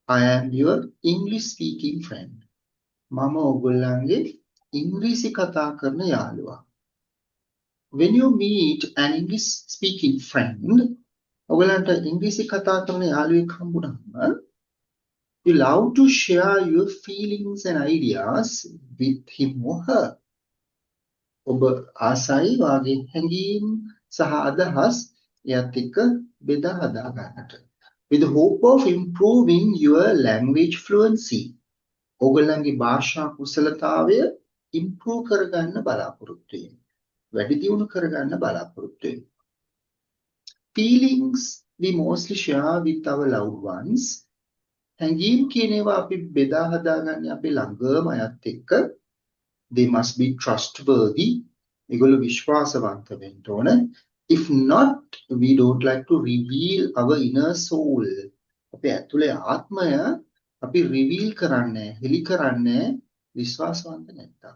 I am your English speaking friend. මම ඔයගොල්ලන්ගේ ඉංග්‍රීසි කතා කරන යාළුවා. When you meet an English speaking friend, ඔයගලන්ට ඉංග්‍රීසි කතා කරන යාළුවෙක් හම්බුනහම you love to share your feelings and ideas with him or her. ඔබ ආසයි වාගේ හැඟීම් සහ අදහස් එයත් එක්ක බෙදා හදා ගන්නට. With the hope of improving your language fluency. ඔයගලන්ගේ භාෂා කුසලතාවය improve කරගන්න බලාපොරොත්තු වෙනවා. වැඩි දියුණු කරගන්න බලාපොරොත්තු වෙනවා. Feelings we mostly share with our loved ones. හැඟීම් කියන ඒවා අපි බෙදා හදාගන්නේ අපේ ළඟම අයත් එක්ක. They must be trustworthy. ඒගොල්ලෝ විශ්වාසවන්ත වෙන්න ඕන. If not, we don't like to reveal our inner soul. අපේ ඇතුලේ ආත්මය අපි reveal කරන්නේ, හෙළි කරන්නේ විශ්වාසවන්ත නැත්තම්.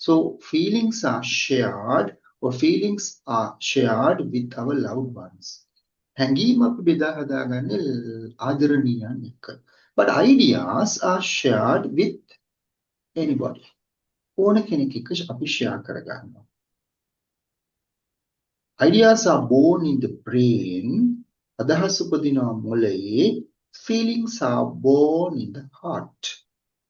So feelings are shared with our loved ones. හැඟීම් අපි බෙදා හදාගන්නේ ආදරණීයන් එක්ක. But ideas are shared with anybody. ඕන කෙනෙක් එක්ක අපි share කරගන්නවා. Ideas are born in the brain. අදහස් උපදිනවා මොළයේ. Feelings are born in the heart.